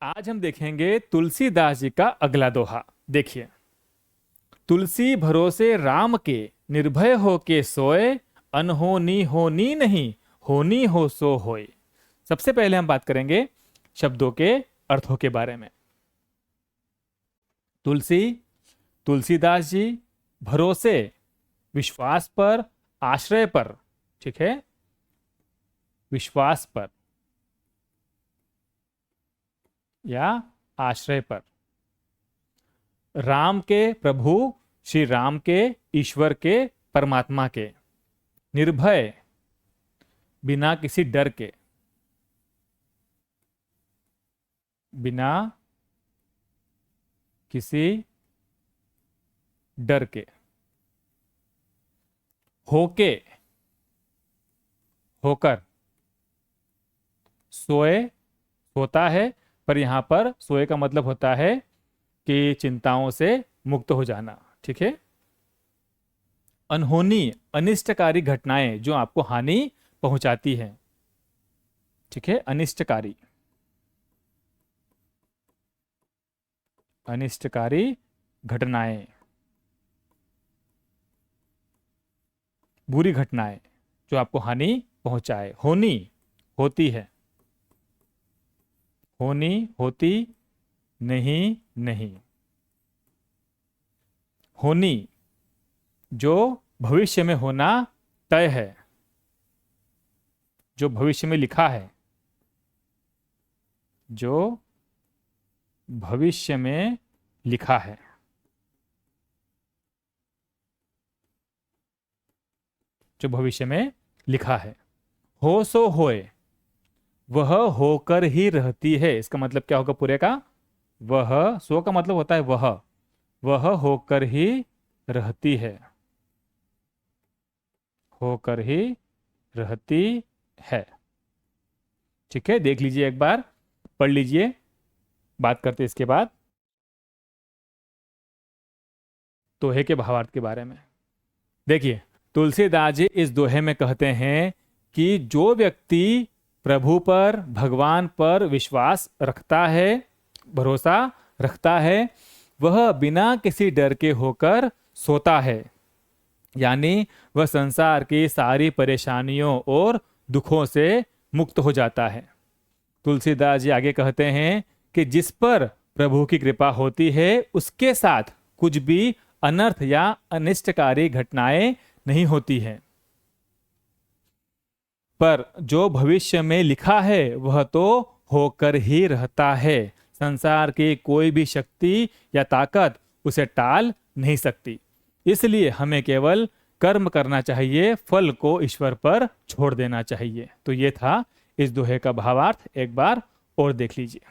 आज हम देखेंगे तुलसीदास जी का अगला दोहा। देखिए, तुलसी भरोसे राम के, निर्भय हो के सोए, अनहोनी होनी नहीं, होनी हो सो होए। सबसे पहले हम बात करेंगे शब्दों के अर्थों के बारे में। तुलसी, तुलसीदास जी, भरोसे, विश्वास पर, आश्रय पर, ठीक है, विश्वास पर या आश्रय पर, राम के, प्रभु श्री राम के, ईश्वर के, परमात्मा के, निर्भय, बिना किसी डर के, बिना किसी डर के, होके, होकर, सोए, सोता है, पर यहां पर सोए का मतलब होता है कि चिंताओं से मुक्त हो जाना, ठीक है। अनहोनी, अनिष्टकारी घटनाएं जो आपको हानि पहुंचाती हैं, ठीक है, अनिष्टकारी, अनिष्टकारी घटनाएं, बुरी घटनाएं जो आपको हानि पहुंचाए। होनी, होती है, होनी, होती, नहीं, नहीं, होनी जो भविष्य में होना तय है, जो भविष्य में लिखा है, जो भविष्य में लिखा है, जो भविष्य में लिखा है। हो सो होए, वह होकर ही रहती है। इसका मतलब क्या होगा पूरे का? वह, सो का मतलब होता है वह होकर ही रहती है, होकर ही रहती है, ठीक है। देख लीजिए, एक बार पढ़ लीजिए, बात करते इसके बाद दोहे के भावार्थ के बारे में। देखिए, तुलसीदास जी इस दोहे में कहते हैं कि जो व्यक्ति प्रभु पर, भगवान पर विश्वास रखता है, भरोसा रखता है, वह बिना किसी डर के होकर सोता है, यानी वह संसार की सारी परेशानियों और दुखों से मुक्त हो जाता है। तुलसीदास जी आगे कहते हैं कि जिस पर प्रभु की कृपा होती है उसके साथ कुछ भी अनर्थ या अनिष्टकारी घटनाएं नहीं होती हैं, पर जो भविष्य में लिखा है वह तो होकर ही रहता है। संसार की कोई भी शक्ति या ताकत उसे टाल नहीं सकती। इसलिए हमें केवल कर्म करना चाहिए, फल को ईश्वर पर छोड़ देना चाहिए। तो ये था इस दोहे का भावार्थ। एक बार और देख लीजिए।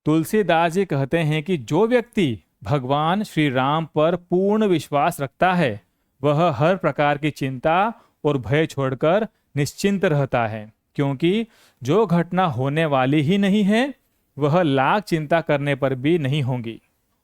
तुलसीदास जी कहते हैं कि जो व्यक्ति भगवान श्री राम पर पूर्ण विश्वास रखता है वह हर प्रकार की चिंता और भय छोड़कर निश्चिंत रहता है, क्योंकि जो घटना होने वाली ही नहीं है वह लाख चिंता करने पर भी नहीं होंगी,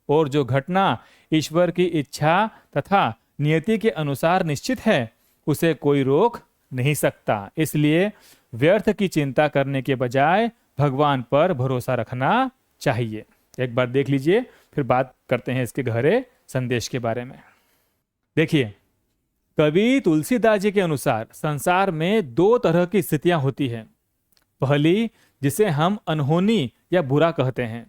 और जो घटना ईश्वर की इच्छा तथा नियति के अनुसार निश्चित है उसे कोई रोक नहीं सकता। इसलिए व्यर्थ की चिंता करने के बजाय भगवान पर भरोसा रखना चाहिए। एक बार देख लीजिए, फिर बात करते हैं इसके गहरे संदेश के बारे में। देखिए, कवि तुलसीदास जी के अनुसार संसार में दो तरह की स्थितियां होती हैं। पहली, जिसे हम अनहोनी या बुरा कहते हैं।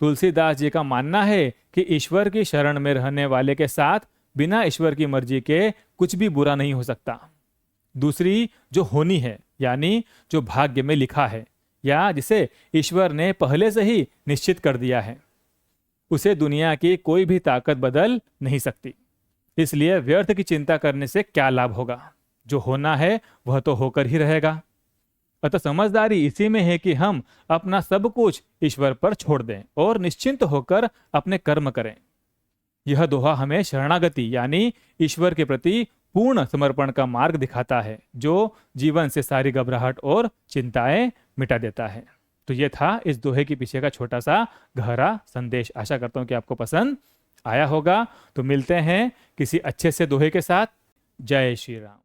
तुलसीदास जी का मानना है कि ईश्वर की शरण में रहने वाले के साथ बिना ईश्वर की मर्जी के कुछ भी बुरा नहीं हो सकता। दूसरी जो होनी है, यानी जो भाग्य में लिखा है या जिसे ईश्वर ने पहले से ही निश्चित कर दिया है, उसे दुनिया की कोई भी ताकत बदल नहीं सकती। इसलिए व्यर्थ की चिंता करने से क्या लाभ होगा? जो होना है वह तो होकर ही रहेगा। अतः समझदारी इसी में है कि हम अपना सब कुछ ईश्वर पर छोड़ दें और निश्चिंत होकर अपने कर्म करें। यह दोहा हमें शरणागति यानी ईश्वर के प्रति पूर्ण समर्पण का मार्ग दिखाता है, जो जीवन से सारी घबराहट और चिंताएं मिटा देता है। तो यह था इस दोहे के पीछे का छोटा सा गहरा संदेश। आशा करता हूं कि आपको पसंद आया होगा। तो मिलते हैं किसी अच्छे से दोहे के साथ। जय श्री राम।